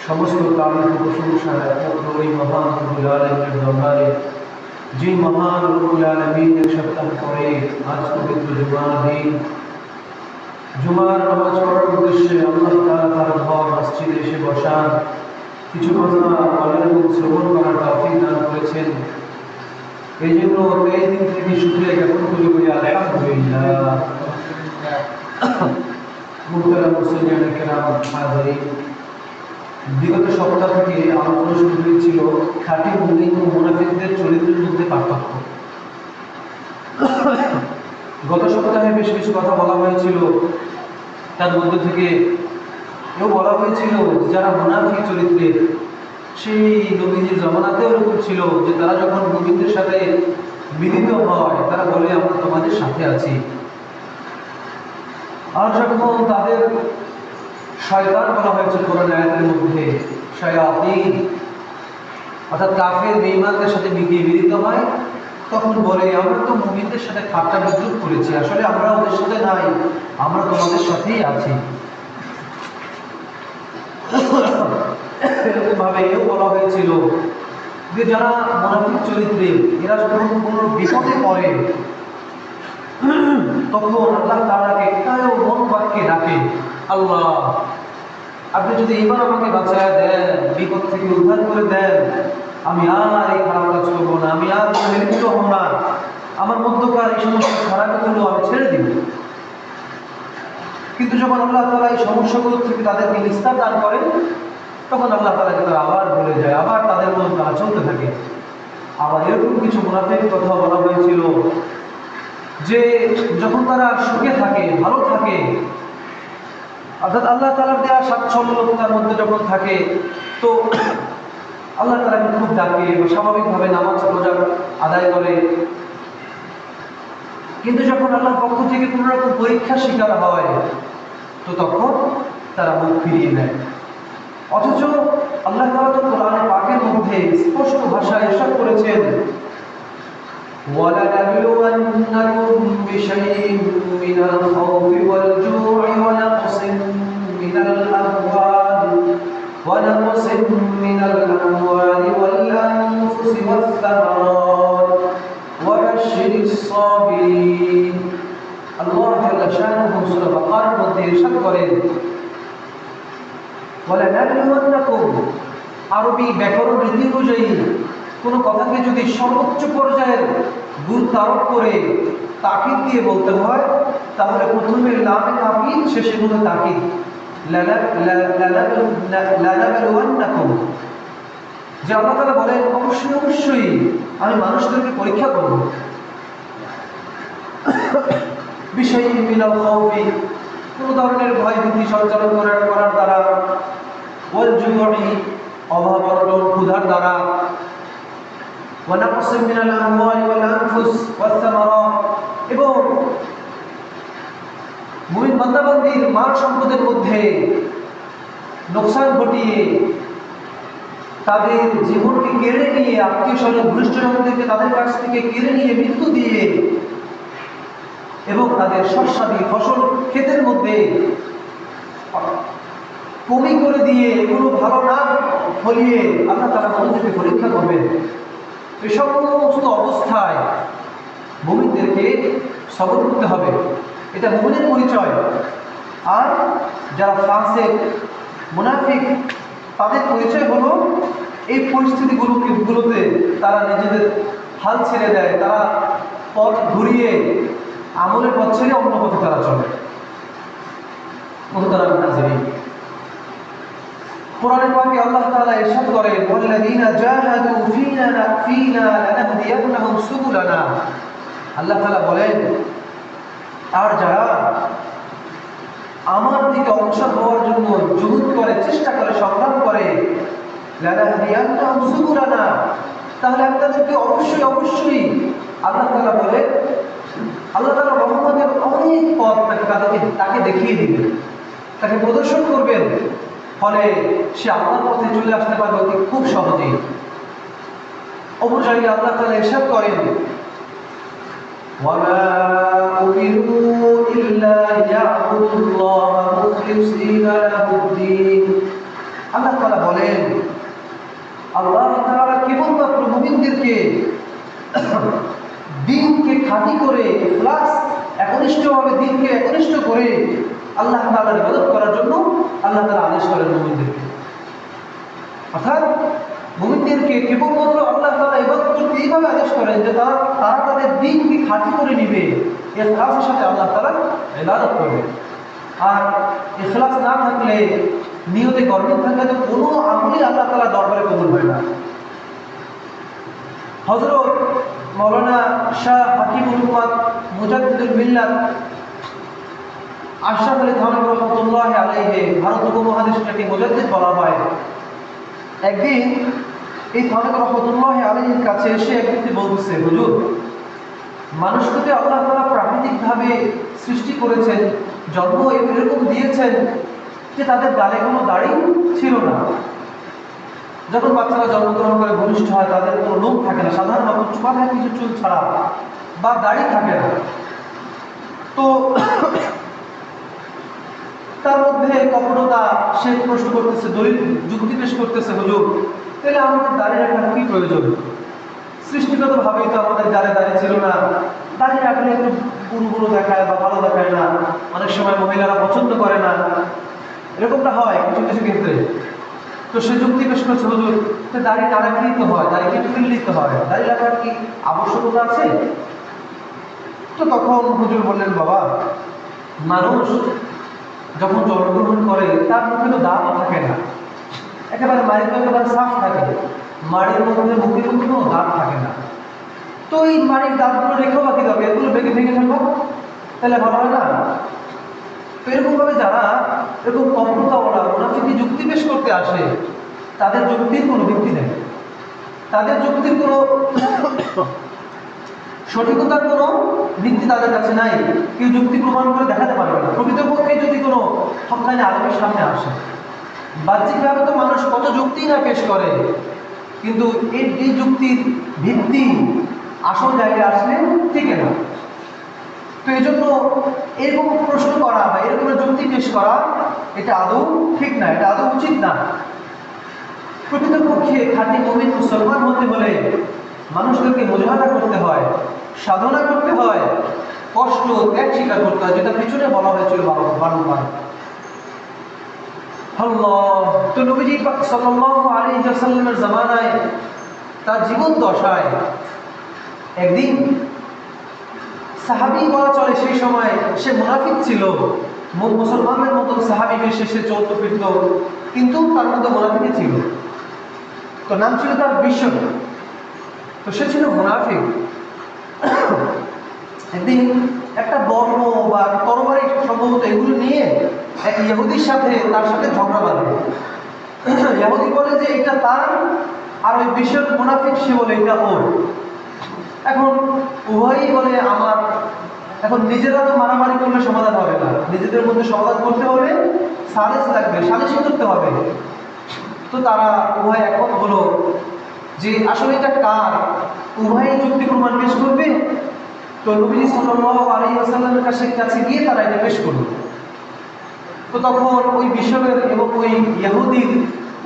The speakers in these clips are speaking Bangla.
সমস্ত কারণ প্রশংসা একমাত্র ওই মহান রব্বুল আলামিনের দরবারে, যে মহান রব্বুল আলামিন এক সপ্তাহ পরে আজ পবিত্র জুমার দিন, জুমার নামাজ পড়ার উদ্দেশ্যে আল্লাহ তাআলা তার ঘর মসজিদে এসে বসার, কিছু কথা বলার এবং শ্রবণ করার তৌফিক দান করেছেন। এই জন্য এই দিন থেকে শুকরিয়া জ্ঞাপন করি, বলি আলহামদুলিল্লাহ। মুহতারাম মুসলিম কেরাম হাজিরিন, বিগত সপ্তাহ থেকে আলোচনা শুরু হয়েছিল খাঁটি মুমিন ও মুনাফিকদের চরিত্রের মধ্যে পার্থক্য। গত সপ্তাহে বেশ কিছু কথা বলা হয়েছিল, তার মধ্যে থেকে এও বলা হয়েছিল যারা মুনাফিক চরিত্রের, সেই নবীজির জমানাতেও এরকম ছিল যে তারা যখন মুমিনদের সাথে মিলিত হয় তারা বলে আমরা তোমাদের সাথে আছি, আর যখন তাদের শয়তান বলা হয়েছে কোরআন আয়াতের মধ্যে, শায়াতিন অর্থাৎ কাফের বেঈমানদের সাথে মিলিত হয়, তখন বলে আমরা তো মুমিনদের সাথে ঠাট্টা বিদ্রুপ করেছি, আসলে আমরা ওদের সাথে নাই, আমরা তোমাদের সাথেই আছি। এরকমভাবে এও বলা হয়েছিল যে যারা মুনাফিক চরিত্রের, এরা যখন কোনো বিপদে পড়ে তখন আল্লাহ তাআলাকে কায়ো মন বাক্যে ডাকে, আল্লাহ আপনি যদি এবার আমাকে বাঁচায় দেন, বিপদ থেকে উদ্ধার করে দেন, আমি আর এই খারাপ কাজ করবো না, আমি আর লিপ্ত হব না, আমার মধ্যকার এই সমস্ত খারাপগুলো আমি ছেড়ে দিব। কিন্তু যখন আল্লাহ তাআলা এই সমস্যাগুলো থেকে তাদেরকে নিস্তার দান করেন, তখন আল্লাহ তাআলাকে তারা আবার ভুলে যায়, আবার তাদের মধ্যে তারা চলতে থাকে। আবার এরকম কিছু মুনাফিক কথা বলা হয়েছিল যে যখন তারা সুখে থাকে, ভালো থাকে, অর্থাৎ আল্লাহ তাআলার দেওয়া স্বাচ্ছন্দ্যতার মধ্যে যখন থাকে, তো আল্লাহ তাআলাকে খুব ডাকে, স্বাভাবিকভাবে নামাজ রোজা আদায় করে। কিন্তু যখন আল্লাহর পক্ষ থেকে কোনো রকম পরীক্ষার শিকার হয়, তো তখন তারা মুখ ফিরিয়ে নেয়। অথচ আল্লাহ তাআলা তো কোরআনে পাকের মধ্যে স্পষ্ট ভাষায় ইরশাদ করেছেন, وَلَنَبْلُوَنَّكُمْ بِشَيْءٍ مِّنَ الْخَوْفِ وَالْجُوعِ وَنَقْصٍ مِّنَ الْأَمْوَالِ وَالْأَنفُسِ وَالثَّمَرَاتِ وَبَشِّرِ الصَّابِرِينَ। আল্লাহ জাল্লা শানুহু সূরা বাকারার মধ্যে ইরশাদ করেন, وَلَنَبْلُوَنَّكُمْ, আরবি ব্যাকরণ রীতি অনুযায়ী কোনো কথাকে যদি সর্বোচ্চ পর্যায়ের গুরুত্ব আরোপ করে তাকিদ দিয়ে বলতে হয়, তাহলে প্রথমে লামে তাকিদ, শেষে নুনে তাকিদ, লানাবলুওয়ান্নাকুম। যে আল্লাহ তাআলা বলেন অবশ্যই অবশ্যই আমি মানুষদেরকে পরীক্ষা করব। বিশাইইন মিনাল খাউফি, কোনো ধরনের ভয় ভীতি সঞ্চালন করার দ্বারা, ওয়াল জুউই, অভাব অনটন ক্ষুধার দ্বারা, ওয়ানাকসিম মিনাল আমওয়ালি ওয়াল আনফুস ওয়াস-সামারাত, এবং মুমিন বান্দাবান্দির মাল সম্পদের মধ্যে নোকসান ঘটিয়ে, তাদের জীবনকে কেড়ে নিয়ে, আত্মীয় স্বজন ঘনিষ্ঠজনদেরকে তাদের কাছ থেকে কেড়ে নিয়ে মৃত্যু দিয়ে, এবং তাদের শস্যাদি ফসল ক্ষেতের মধ্যে কমি করে দিয়ে এগুলো ভালো না ফলিয়ে আল্লাহ তাআলা মানুষকে পরীক্ষা করবেন। এই সমস্ত অবস্থায় মুমিনদেরকে সবর করতে হবে, এটা মুমিনের পরিচয়। আর যারা ফাসিক মুনাফিক, তাদের পরিচয় হলো এই পরিস্থিতিগুলোতে তারা নিজেদের হাল ছেড়ে দেয়, তারা পথ ঘুরিয়ে আমলের পথ ছেড়ে অন্য পথে তারা চলে। মুহতারাম হাজিরিন, কোরআনে পাকে আল্লাহ তাআলা ইরশাদ করেন, ওয়াল্লাযীনা জাহাদু ফীনা লানাহদিয়ান্নাহুম সুবুলানা। আল্লাহ তাআলা বলেন, আর যারা আমার দিকে অগ্রসর হওয়ার জন্য জুহুদ করে, চেষ্টা করে, সংগ্রাম করে, লানাহদিয়ান্নাহুম সুবুলানা, তাহলে আমি তাদেরকে অবশ্যই অবশ্যই, আল্লাহ তাআলা বলে, আল্লাহ তাআলা রহমতের অনেক পথ তাকে দেখিয়ে দিবেন, তাকে প্রদর্শন করবেন, ফলে সে আল্লাহর পথে চলে আসতে পারবে অতি খুব সহজেই। অপর জায়গায় আল্লাহ তাআলা ইরশাদ করেন, ওয়ামা উমিরু إلا ليعبدوا الله مخلصين له الدين আল্লাহ তাআলা বলেন আল্লাহ তাআলা কেবলমাত্র মুমিনদেরকে দিনকে খাঁটি করে ইখলাস একনিষ্ঠভাবে দিনকে একনিষ্ঠ করে আল্লাহ তাআলার ইবাদত করার জন্য আল্লাহ তাআলা আদেশ করেন মুমিনদেরকে। অর্থাৎ মুমিনদেরকে কেবলমাত্র আল্লাহ তাআলা ইবাদত করতে এইভাবে আদেশ করেন যে তারা তাদের দিনকে খাঁটি করে নিবে, ইখলাসের সাথে আল্লাহ তাআলা ইবাদত করবে। আর ইখলাস না থাকলে, নিয়তে গর্বিত থাকলে তো কোনো আমলই আল্লাহ তাআলার দরবারে কবুল হয় না। হযরত মাওলানা শাহ হাকিমুল উম্মাত মুজাদ্দিদুল মিল্লাত আশরাফ আলী থানভী রাহমাতুল্লাহি আলাইহি ভারত উপমহাদেশটাকে মুজাদ্দিদ বলা হয়। একদিন এই থানভী রাহমাতুল্লাহি আলাইহির কাছে এসে এক ব্যক্তি বলতেছে, হুজুর, মানুষকে আল্লাহ তাআলা প্রাকৃতিকভাবে সৃষ্টি করেছেন, জন্ম এরকম দিয়েছেন যে তাদের গালে কোনো দাড়ি ছিল না। যখন বাচ্চারা জন্মগ্রহণ করে ভূমিষ্ঠ হয় তাদের কোনো লোম থাকে না, সাধারণত মাথায় কিছু চুল ছাড়া বা দাড়ি থাকে না। তো তার মধ্যে কখনোটা সে প্রশ্ন করতেছে, দলিল যুক্তি পেশ করতেছে, হুজুর তাহলে আমাদের দাড়ি রাখার কি প্রয়োজন? সৃষ্টিগতভাবেই তো আমাদের গালে দাড়ি ছিল না, দাড়ি রাখলে একটু পুরো পুরো দেখায় বা ভালো দেখায় না, অনেক সময় মহিলারা পছন্দ করে না, এরকমটা হয় কিছু কিছু ক্ষেত্রে। তো সে যুক্তি পেশ করছে, হুজুর দাড়ি না রাখলেই তো হয়, দাড়ি কেটে ফেললেই তো হয়, দাড়ি রাখার কি আবশ্যকতা আছে? তো তখন হুজুর বললেন, বাবা, মানুষ যখন জন্মগ্রহণ করে তার মুখে তো দাঁতও থাকে না, একেবারে মাড়ির তো একেবারে সাফ থাকে, মাড়ির মধ্যে মুখের কোনো দাঁত থাকে না। তো এই মাড়ির দাঁতগুলো রেখেও বাকি যাবে, এগুলো ভেঙে ভেঙে ফেলবো, তাহলে ভালো হয় না? তো এরকমভাবে যারা এরকম কপটতাওয়ালা মুনাফিকি যুক্তি পেশ করতে আসে, তাদের যুক্তির কোনো ভিত্তি নেই, তাদের যুক্তির কোনো সঠিকতার কোনো ভিত্তি তাদের কাছে নাই, কেউ যুক্তি প্রমাণ করে দেখাতে পারবে না। প্রকৃতপক্ষে যদি কোনো হক্কানি আলেমের সামনে আসে, বাহ্যিকভাবে তো মানুষ কত যুক্তি না পেশ করে, কিন্তু এই যুক্তির ভিত্তি আসল জায়গায় আসলে ঠিক না। তো এই জন্য এরকম প্রশ্ন করা বা এরকম যুক্তি পেশ করা এটা আদৌ ঠিক না, এটা আদৌ উচিত না। প্রকৃতপক্ষে খাঁটি মুমিন মুসলমান হতে হলে মানুষদেরকে মুজাহাদা করতে হয়, সাধনা করতে হয়, কষ্ট ত্যাগ স্বীকার করতে হয়, যেটা পিছনে বলা হয়েছিল বারংবার। আল্লাহ, তো নবীজি সাল্লাল্লাহু আলাইহি ওয়াসাল্লামের জামানায় তার জীবন দশায় একদিন সাহাবী বলা চলে, সেই সময় সে মুনাফিক ছিল, মুসলমানদের মতো সাহাবী বেশে সে চলতে ফিরত, কিন্তু তার মধ্যে মুনাফিকই ছিল। তো নাম ছিল তার বিশ্বর। তো সে ছিল মুনাফিক। একদিন একটা বর্ম বা তরবারি সম্ভবত এগুলো নিয়ে এক ইহুদির সাথে তার সাথে ঝগড়া বাঁধে। ইহুদি বলে যে এটা তার, আর ওই বিশ্বর মুনাফিক সে বলে এটা ওর। এখন উভয়ই বলে আমার। এখন নিজেরা তো মারামারি করলে সমাধান হবে না, নিজেদের মধ্যে সমাধান করতে হলে সালিস লাগবে, সালিসি করতে হবে। তো তারা উভয় একমত হলো যে আসলে এটা কার, উভয়ই যুক্তি প্রমাণ পেশ করবে। তো নবী সাল্লাল্লাহু আলাইহি ওয়াসাল্লামের কাছে গিয়ে তারা এটা পেশ করল। তো তখন ওই বিশ্বরের এবং ওই ইহুদির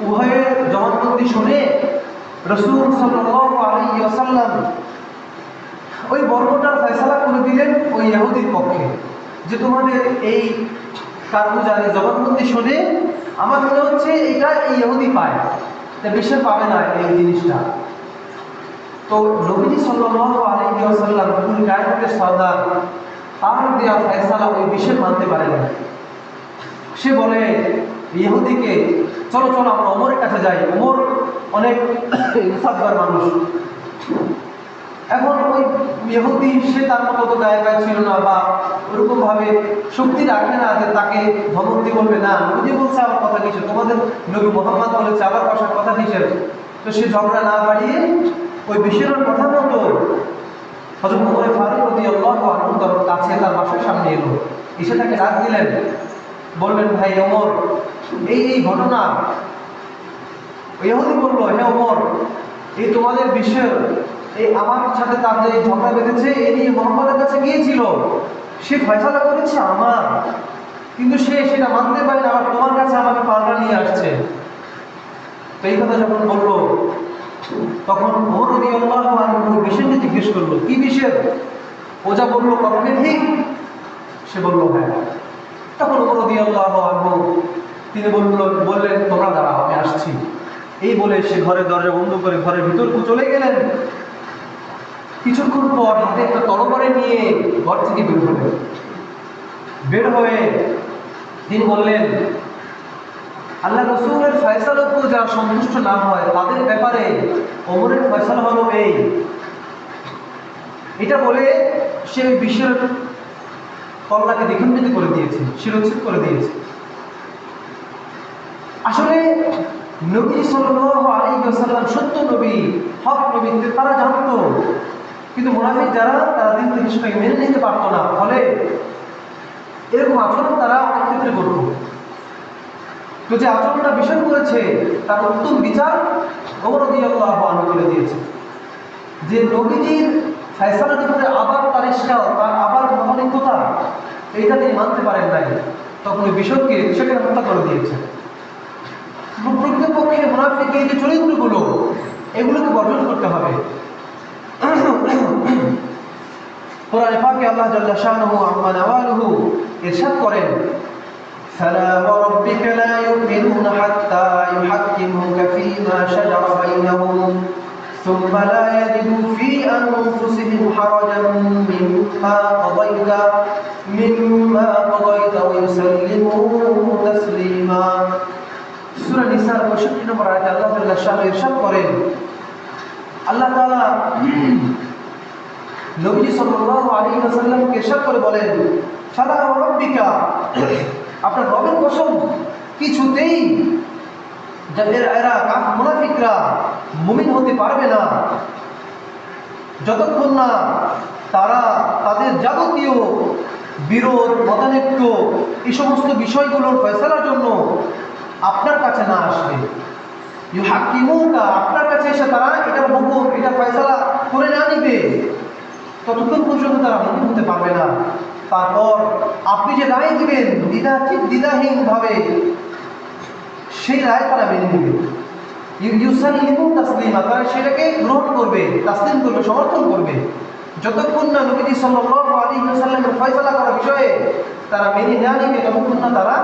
উভয়ের জবানবন্দি শুনে রাসূল সাল্লাল্লাহু আলাইহি ওয়াসাল্লাম ওই বর্ণটার ফয়সালা করে দিলেন ওই ইহুদির পক্ষে, যে তোমাদের এই কারগুজারি জবানবন্দি শুনে আমার মনে হচ্ছে এটা এই ইহুদি পায়, তা বিশ্বের পাবে না এই জিনিসটা। তো নবীজি সাল্লাল্লাহু আলাইহি ওয়াসাল্লাম কুল কায়নাতের সরদার, তার দেয়া ফয়সালা ওই বিশ্বের মানতে পারে না। সে বলে ইহুদিকে, চলো চলো আমরা ওমরের কাছে যাই, ওমর অনেক ইনসাফগার মানুষ। এখন ওই ইহুদি সে তার মতো তো গায়ে গায়ে ছিল না বা ওরকমভাবে শক্তি রাখে না যে তাকে ধমক বলবে না, নবী বলছে আবার কথা কিসের, তোমাদের নবী মুহাম্মদ বলেছে আবার ভাষার কথা কিসের। তো সে ঝগড়া না বাড়িয়ে ওই বিশ্বের কথা মতো হযরত ওমর ফারুক রাদিয়াল্লাহু আনহু তার কাছে তার বাসার সামনে এলো, এসে তাকে ডাক দিলেন, বললেন, ভাই ওমর, এই ঘটনা। ইহুদি বলল, হে ওমর, এই তোমাদের বিশ্বের এই আমার সাথে তার যে ঝগড়া বেঁধেছে এই নিয়ে মুহাম্মদের কাছে গিয়েছিল, সে ফয়সালা করেছে আমার, কিন্তু সে সেটা মানতে পারে না, আবার তোমার কাছে আমাকে পাল্টা নিয়ে আসছে। তো এই কথা যখন বললো, তখন ওমর রাদিয়াল্লাহু আনহু বিষয়টি জিজ্ঞেস করলো, কি বিষয়? ও যা বললো কথাটা ঠিক? সে বললো হ্যাঁ। তখন ওমর রাদিয়াল্লাহু আনহু তিনি বললেন তোমরা দাঁড়াও, আমি আসছি। এই বলে সে ঘরের দরজা বন্ধ করে ঘরের ভিতরকে চলে গেলেন। কিছুক্ষণ পর হাতে একটা তরবারি নিয়ে ঘর থেকে বের হলেন। বের হয়ে তিনি বললেন, আল্লাহ রাসূলের ফয়সালার উপর যারা সন্তুষ্ট না হয় তাদের ব্যাপারে ওমরের ফয়সালা হলো এই। এটা বলে সে বিশ্বের কল্লাকে দ্বিখণ্ডিত করে দিয়েছে, শিরোচ্ছেদ করে দিয়েছে। আসলে নবী সাল্লাল্লাহু আলাইহি ওয়াসাল্লাম সত্য নবী, হক নবী, তারা জানতো, কিন্তু মুনাফিক যারা, তারা দিন থেকে সেটাকে মেনে নিতে পারতো না। ফলে এরকম আচরণ তারা অনেক ক্ষেত্রে করত। তো যে আচরণটা ভীষণ করেছে তার উত্তম বিচার ওমর রাদিয়াল্লাহু আনহু করে দিয়েছে। যে নবীজির ফয়সালার উপরে আবার তার ইশকাল, তার আবার মহানিকতা, এইটা তিনি মানতে পারেন নাই, তখন ওই বিষয়কে সেখানে হত্যা করে দিয়েছে। প্রকৃতপক্ষে মুনাফিকের যে চরিত্রগুলো, এগুলোকে বর্জন করতে হবে। কোরআনে পাকে আল্লাহ জাল্লা শানুহু আম্মা নাওয়ালুহু ইরশাদ করেন, ফালা ওয়ারাব্বিকা লা ইউমিনুনা হাত্তা ইউহাক্কিমুকা ফীমা শাজারা বাইনাহুম সুম্মা লা ইয়াজিদু ফী আনফুসিহিম হারাজান মিম্মা কাদাইতা ওয়া ইউসাল্লিমু তাসলিমা। সূরা নিসার 65 নম্বর আয়াতে আল্লাহ জাল্লা শানুহু ইরশাদ করেন, আল্লাহ তাআলা নবী সাল্লাল্লাহু আলাইহি ওয়াসাল্লামকে ইরশাদ করে বলেন, ফালা ওয়ারাব্বিকা, আপনার রবের কসম, কিছুতেই এরা মুনাফিকরা মুমিন হতে পারবে না যতক্ষণ না তারা তাদের যাবতীয় বিরোধ, মতানৈক্য, এই সমস্ত বিষয়গুলোর ফয়সালার জন্য আপনার কাছে না আসবে। ইউহাক্কিমুকা, আপনার কাছে এসে তারা এটার হুকুম, এটা ফয়সালা করে না নিবে, ততক্ষণ পর্যন্ত তারা মুমিন হতে পারবে না। তারপর আপনি যে রায় দিবেন দ্বিধাহীনভাবে, সেই রায় তারা মেনে নেবে। ইউসাল্লিমু তাসলিমা, তারা সেটাকে গ্রহণ করবে, তাসলিম করবে, সমর্থন করবে। যতক্ষণ না নবী সাল্লাল্লাহু আলাইহি ওয়াসাল্লামের ফয়সালা করা বিষয়ে তারা মেনে না নেবে, ততক্ষণ না তারা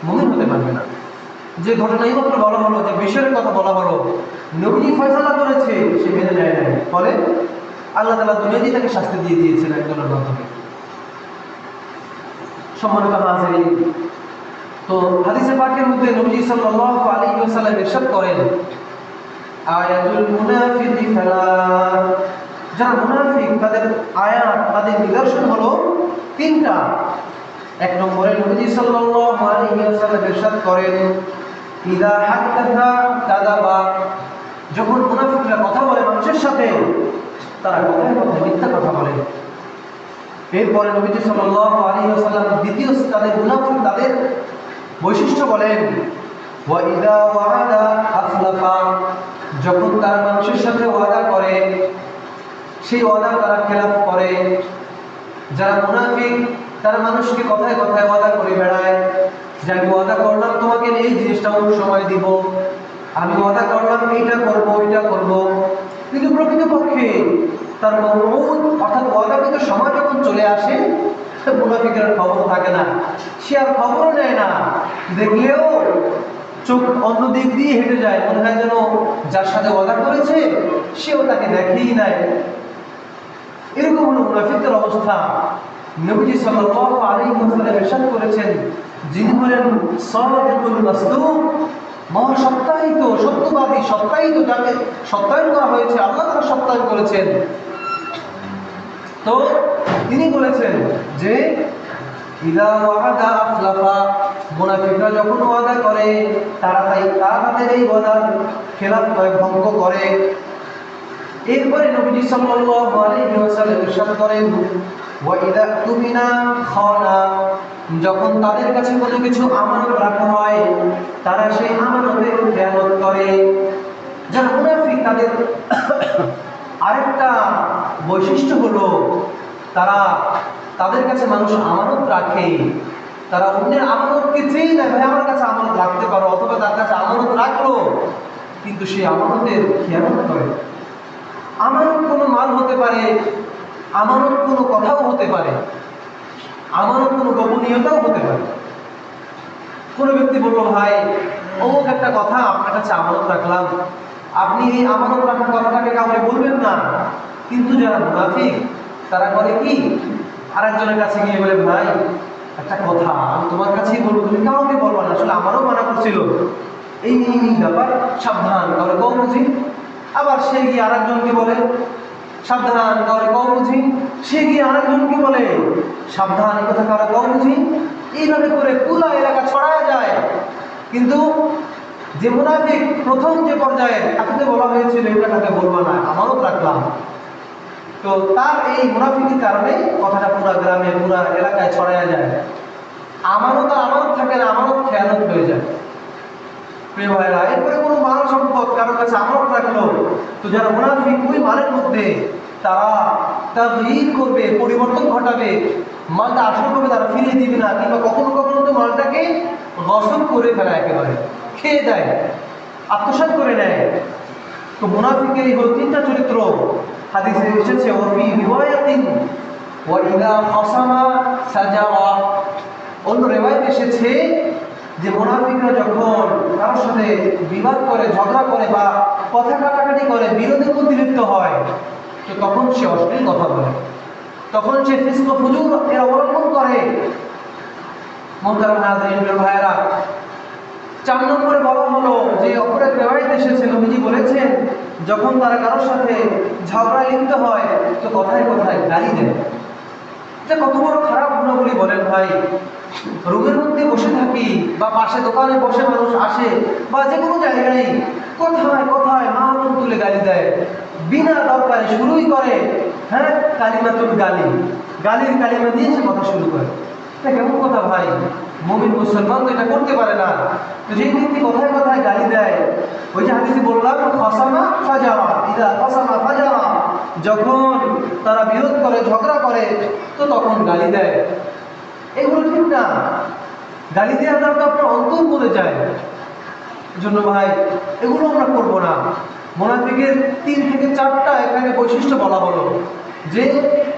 মুমিন হতে পারবে না। যে ঘটনা এইমাত্র বলা হলো, যে বিষয়ের কথা বলা হলো, নবী ফয়সালা করেছে, সে মেনে নেয় নাই, ফলে আল্লাহ তাআলা দুনিয়াতেই তাকে শাস্তি দিয়ে দিয়েছেন একজনের মাধ্যমে। সম্মানিত হাজিরিন, তো হাদিসে পাকের মধ্যে নবী সাল্লাল্লাহু আলাইহি ওয়াসাল্লাম ইরশাদ করেন, আয়াতুল মুনাফিকি সালাত, যারা মুনাফিক তাদের আয়াত, তাদের নিদর্শন হলো তিনটা। এক নম্বরে নবী সাল্লাল্লাহু আলাইহি ওয়াসাল্লাম ইরশাদ করেন, ইযা হাদাসা কাযাবা, যখন মুনাফিকরা কথা বলে মানুষের সাথে, তারা কথায় কথায় মিথ্যা কথা বলে। এরপরে নবী সাল্লাল্লাহু আলাইহি ওয়াসাল্লাম দ্বিতীয় তাদের মুনাফিক, তাদের বৈশিষ্ট্য বলেন, ওয়া ইযা ওয়াআদা আখলাফা, যখন তারা মানুষের সাথে ওয়াদা করে, সেই ওয়াদা তারা খেলাফ করে। যারা মুনাফিক তারা মানুষকে কথায় কথায় ওয়াদা করে বেড়ায়, যে আমি ওয়াদা করলাম তোমাকে এই জিনিসটা সময় দিব, আমি ওয়াদা করলাম এইটা করব, ওইটা করব, কিন্তু প্রকৃতপক্ষে তার মওউদ অর্থাৎ ওয়াদা কিন্তু সময় যখন চলে আসে, মুনাফিকের খবর থাকে না, সে আর খবরও নেয় না, দেখলেও চোখ অন্য দিক দিয়ে হেঁটে যায়, মনে হয় যেন যার সাথে ওয়াদা করেছে সেও তাকে দেখেই নাই। এরকম হলো মুনাফিকদের অবস্থা। নবী সাল্লাল্লাহু আলাইহি ওয়াসাল্লাম ইরশাদ করেছেন, যিনি হলেন সাদিকুল মাসদুক, মহাসত্যায়িত, সত্যবাদী, সত্যায়িত, যাকে সত্যায়ন করা হয়েছে, আল্লাহ তাআলা সত্যায়ন করেছেন। তো তিনি বলেছেন যে ইযা ওয়াআদা আখলাফা, মুনাফিকরা যখন ওয়াদা করে তারা তাদের এই ওয়াদার খেলাফ করে, ভঙ্গ করে। এরপরে নবী সাল্লাল্লাহু আলাইহি ওয়াসাল্লাম ইরশাদ করেন, ওয়া ইযা তুমিনা খানা, যখন তাদের কাছে কোনো কিছু আমানত রাখা হয় তারা সেই আমানতের খেয়ানত করে। যারা মুনাফিক তাদের আরেকটা বৈশিষ্ট্য হলো তারা তাদের কাছে মানুষ আমানত রাখে, তারা অন্যের আমানতকে চেয়ে নেয়, ভাই আমার কাছে আমানত রাখতে পারো, অথবা তার কাছে আমানত রাখলো কিন্তু সে আমানতের খেয়ানত করে। আমানত কোনো মাল হতে পারে, আমানত কোনো কথাও হতে পারে, আমানত কোনো গোপনীয়তাও হতে পারে। কোনো ব্যক্তি বলল, ভাই অমুক একটা কথা আপনার কাছে আমানত রাখলাম, আপনি এই আমানত রাখার কথাটাকে কাউকে বলবেন না। কিন্তু যারা মুনাফিক তারা করে কি, আরেকজনের কাছে গিয়ে বলে, ভাই একটা কথা আমি তোমার কাছেই বলবো, তুমি কাউকে বলবো না, আসলে আমারও মানা করছিল এই ব্যাপার, সাবধান কাউরে কও বুঝি। আবার সে গিয়ে আরেকজনকে বলে, সাবধান কাউরে কও বুঝি। সে গিয়ে আরেকজনকে বলে, সাবধান এই কথা কাউরে কও বুঝি। এইভাবে করে পুরো এলাকা ছড়ায় যায়। কিন্তু যে মুনাফিক প্রথম যে পর্যায়ে তাকে বলা হয়েছিল এটা তাকে বলবো না, আমানত রাখলাম, তো তার এই মুনাফিকের কারণে কথাটা পুরো গ্রামে পুরো এলাকায় ছড়ায় যায়। আমানত আর আমানত থাকে না, আমানত খেয়ানত হয়ে যায়। প্রিয় ভাইরা, এরপরে কোনো মাল সম্পদ কারো কাছে আমানত রাখলো, তো যারা মুনাফিক ওই মালের মধ্যে তারা তাগয়ীর করবে, পরিবর্তন ঘটাবে, মালটা আসলভাবে তারা ফিরিয়ে দিবে না, কিংবা কখনো কখনো তো মালটাকে গসব করে ফেলা, একেবারে খেয়ে দেয়, আত্মসাৎ করে নেয়। তো মুনাফিকের এই হলো তিনটা চরিত্র। হাদিসে এসেছে, ওয়াফি রিওয়ায়াতিন ওয়া ইযা খাসামা সাজাওয়া। অন্য রিওয়ায়াত এসেছে যে মুনাফিকরা যখন কারোর সাথে বিবাদ করে, ঝগড়া করে বা কথা কাটাকাটি করে, বিরোধের মধ্যে লিপ্ত হয়, তো তখন সে অশ্লীল কথা বলে, তখন সে ফিসক ফুজুর এর অবলম্বন করে। মুহতারাম হাজিরিন ভাইয়েরা, 4 নম্বরে বলা হলো যে অপর এক রিওয়ায়াত এসেছে, নবীজি বলেছেন যখন তারা কারোর সাথে ঝগড়ায় লিপ্ত হয় তো কথায় কথায় গালি দেয়। এটা কত বড় খারাপ গুণাবলী বলেন ভাই। রুমের মধ্যে বসে থাকি বা পাশে দোকানে বসে মানুষ আসে বা যে কোনো জায়গায় কথায় কথায় মাথা তুলে গালি দেয়, বিনা দরকারে শুরুই করে, হ্যাঁ কালিমাতুল গালি, গালির কালিমা দিয়ে সে কথা শুরু করে। এটা কেমন কথা ভাই? মুমিন মুসলমান তো এটা করতে পারে না। তো যে ব্যক্তি কথায় কথায় গালি দেয়, ওই যে হাদিসে বললাম, খাসামা ফাজারা, ইদা খাসামা ফাজারা, যখন তারা বিরোধ করে, ঝগড়া করে, তো তখন গালি দেয়। এগুলো ঠিক না। গালি দেওয়ার দ্বারা তো আপনার অন্তর মরে যায়। জন্য ভাই এগুলো আমরা করবো না। মুনাফিকের 3 থেকে 4টা এখানে বৈশিষ্ট্য বলা হলো, যে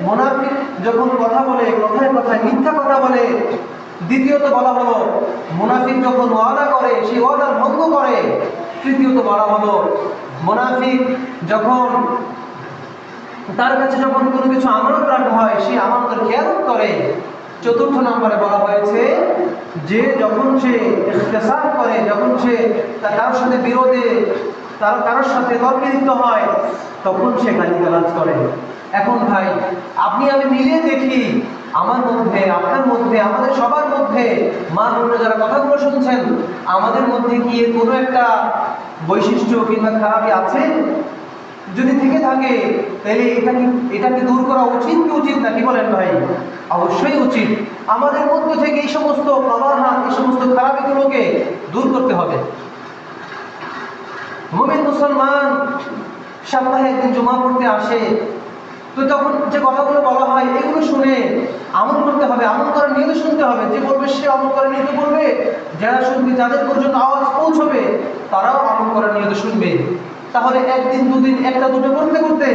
মুনাফিক যখন কথা বলে, কথায় কথায় মিথ্যা কথা বলে। দ্বিতীয়ত বলা হলো মুনাফিক যখন ওয়াদা করে সেই ওয়াদার ভঙ্গ করে। তৃতীয়ত বলা হলো মুনাফিক যখন তার কাছে যখন কোনো কিছু আমানত রাখা হয় সেই আমানতের খেয়ানত করে। চতুর্থ নম্বরে বলা হয়েছে যে যখন সে ইখতিসাব করে, যখন সে কারোর সাথে বিরোধে, কারোর সাথে তর্কে লিপ্ত হয়, তখন সে গালিগালাজ করে। এখন ভাই আপনি আমি মিলিয়ে দেখি, আমার মধ্যে, আপনার মধ্যে, আমাদের সবার মধ্যে, মা বোনেরা যারা কথাগুলো শুনছেন, আমাদের মধ্যে কি এর কোনো একটা বৈশিষ্ট্য কিংবা খারাপই আছে? যদি থেকে থাকে তাহলে এটাকে দূর করা উচিত কি উচিত না? কি বলেন ভাই? অবশ্যই উচিত। আমাদের মধ্য থেকে এই সমস্ত প্রবাহাত, এই সমস্ত খারাপিগুলোকে দূর করতে হবে। মুমিন মুসলমান সপ্তাহে একদিন জুমা পড়তে আসে, তো তখন যে কথাগুলো বলা হয় এগুলো শুনে আমল করতে হবে, আমল করার নিয়ত শুনতে হবে। যে বলবে সে আমল করার নিয়ত করবে, যারা শুনবে, যাদের পর্যন্ত আওয়াজ পৌঁছবে তারাও আমল করার নিয়ত শুনবে। তাহলে একদিন দুদিন, একটা দুটো করতে করতে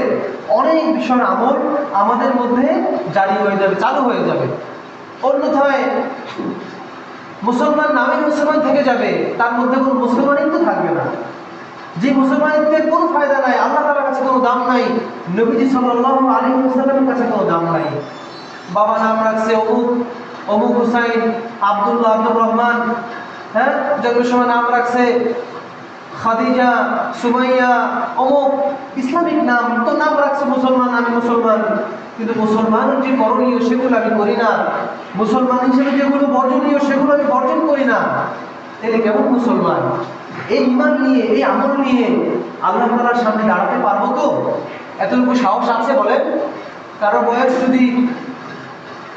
অনেক বিষয়ের আমল আমাদের মধ্যে জারি হয়ে যাবে, চালু হয়ে যাবে। অন্যথায় মুসলমান নামে মুসলমান থেকে যাবে, তার মধ্যে কোনো মুসলমানিত্ব থাকবে না। যে মুসলমানিত্বের কোনো ফায়দা নাই, আল্লাহ তাআলার কাছে কোনো দাম নাই, নবীজি সাল্লাল্লাহু আলাইহি ওয়াসাল্লামের কাছে কোনো দাম নাই। বাবা নাম রাখছে অমুক, অমুক হুসাইন, আব্দুল্লাহ, আব্দুর রহমান, হ্যাঁ জন্মের সময় নাম রাখছে খাদিজা, সুমাইয়া, অমুক ইসলামিক নাম, তো নাম রাখছে মুসলমান, আমি মুসলমান। কিন্তু মুসলমানের যে করণীয় সেগুলো আমি করি না, মুসলমান হিসেবে যেগুলো বর্জনীয় সেগুলো আমি বর্জন করি না, তাহলে কেমন মুসলমান? এই ঈমান নিয়ে, এই আমল নিয়ে আল্লাহ তাআলার সামনে দাঁড়াতে পারবো তো? এতটুকু সাহস আছে বলেন? কারো বয়স যদি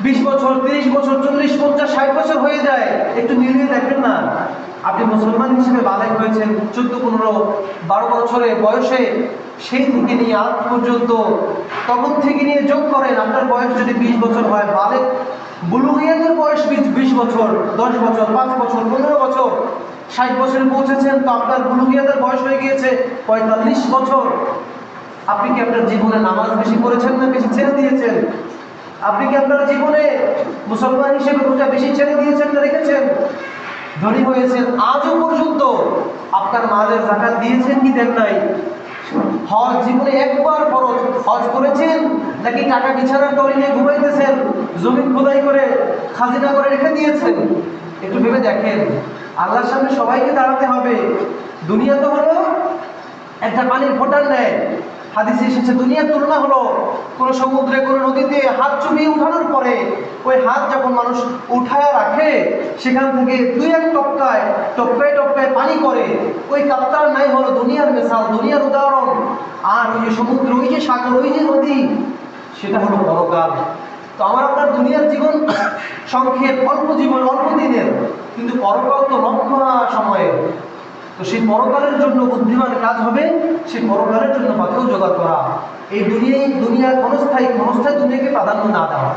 20 বছর, 30 বছর, 40, 50, 60 বছর হয়ে যায়, একটু মিলিয়ে দেখেন না। আপনি মুসলমান হিসেবে বালেগ হয়েছেন 14, 15, 12 বছরে বয়সে, সেই থেকে নিয়ে আজ পর্যন্ত, তখন থেকে নিয়ে যোগ করেন, আপনার বয়স যদি 20 বছর হয়, বালেগ বুলুগিয়াতের বয়স 20 বছর, 10 বছর, 5 বছর, 15 বছর, 60 বছরে পৌঁছেছেন, তো আপনার বুলুগিয়াতের বয়স হয়ে গিয়েছে 45 বছর। আপনি কি আপনার জীবনে নামাজ বেশি পড়েছেন না বেশি ছেড়ে দিয়েছেন? আপনি কি আপনার জীবনে মুসলমান হিসেবে রোজা বেশি ছেড়ে দিয়েছেন না রেখেছেন? ধনী হয়েছেন, আজও পর্যন্ত আপনার মালের যাকাত দিয়েছেন কি দেন নাই? হজ জীবনে একবার ফরজ, হজ করেছেন নাকি টাকা বিছানার তলে নিয়ে ঘুমাইতেছেন, জমিন খোদাই করে খাজিনা করে রেখে দিয়েছেন? একটু ভেবে দেখেন। আল্লাহর সামনে সবাইকে দাঁড়াতে হবে। দুনিয়া তো হলো একটা পানির ফোঁটার নেয়। হাদিসে এসেছে দুনিয়ার তুলনা হলো কোনো সমুদ্রে, কোনো নদীতে হাত চুবিয়ে উঠানোর পরে ওই হাত যখন মানুষ উঠায় রাখে, সেখান থেকে 2-1 টপকায় টপকায় টপকায় পানি করে, ওই কাপ্তার নাই হলো দুনিয়ার মেসাল, দুনিয়ার উদাহরণ। আর ওই যে সমুদ্র, ওই যে সাগর, ওই যে নদী, সেটা হলো পরকাল। তো আমার আপনার দুনিয়ার জীবন সংক্ষেপ, অল্প জীবন, অল্প দিনের, কিন্তু পরকাল তো লম্বা সময়ের। তো সেই পরকালের জন্য বুদ্ধিমান কাজ হবে সেই পরকালের জন্য পথেও জোগাড় করা। এই দুনিয়ার ক্ষণস্থায়ী দুনিয়াকে প্রাধান্য না দেওয়া।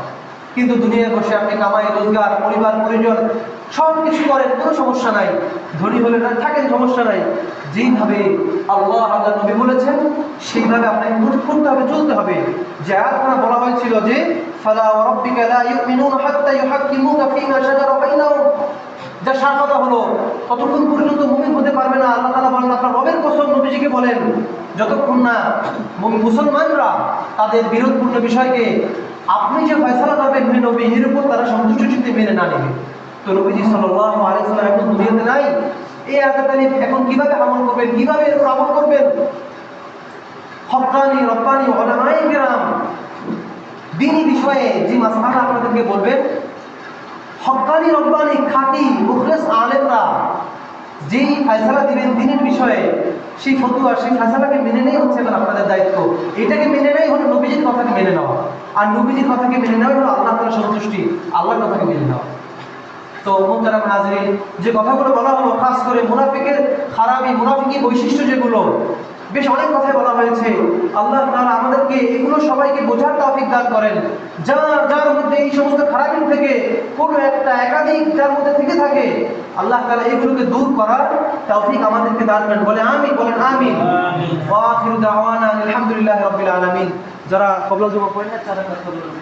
কিন্তু দুনিয়ায় বসে আপনি কামাই রোজগার, পরিবার পরিজন সব কিছু করেন, কোনো সমস্যা নাই, ধনী হলে না থাকেন, সমস্যা নাই। যেইভাবে আল্লাহ নবী বলেছেন সেইভাবে আপনাকে করতে হবে, চলতে হবে। যে আয়াতখানা বলা হয়েছিল যে ফালা ওয়া রাব্বিকা লা ইউমিনুনা হাত্তা ইউহাক্কিমুকা ফীমা শাজারা বাইনাহুম, যা সার কথা হলো ততক্ষণ পর্যন্ত মুমিন হতে পারবে না। আল্লাহ তাআলা বলেন, আপনার রবের কসম নবীজিকে বলেন, যতক্ষণ না মুসলমানরা তাদের বিরোধপূর্ণ বিষয়কে আপনি যে ফয়সালা করবেন হে নবী, এর উপর তারা সন্তুষ্ট চিত্তে মেনে না নেবে। তো নবীজি সাল্লাল্লাহু আলাইহি ওয়াসাল্লাম এখন দুনিয়াতে নাই। এই আয়াতটা এখন কিভাবে আমল করবেন, কিভাবে এর উপর আমল করবেন? হক্কানি রব্বানি উলামায়ে কেরাম দ্বীনি বিষয়ে যে মাসআলা আপনাদেরকে বলবেন, হক্কানি রব্বানি খাঁটি মুখলেস আলেমরা যেই ফয়সালা দিবেন দ্বীনের বিষয়ে, সেই ফতোয়া, সেই ফয়সালাকে মেনে নেই হচ্ছে এখন আপনাদের দায়িত্ব। এটাকে মেনে নেই হলো নবীজির কথাকে মেনে নেওয়া, আর নবীজির কথাকে মেনে নেওয়া হলো আল্লাহ তাআলার সন্তুষ্টি, আল্লাহর কথাকে মেনে নেওয়া। তো মুহতারাম হাজিরিন, যে কথাগুলো বলা হলো, খাস করে মুনাফিকের মুনাফিকি বৈশিষ্ট্য যেগুলো, বেশ অনেক কথাই বলা হয়েছে। আল্লাহ তাআলা আমাদেরকে এগুলো সবাইকে বোঝার তৌফিক দান করেন। যার মধ্যে এই সমস্ত খারাপি থেকে কোনো একটা একাধিক যার মধ্যে থেকে থাকে, আল্লাহ তাআলা এগুলোকে দূর করার তৌফিক আমাদেরকে দান করেন। বলেন আমিন। ওয়া আখিরু দাওয়ানা আলহামদুলিল্লাহি রাব্বিল আলামিন। যারা কবলা জমা করেন না তারা কথা বলুন।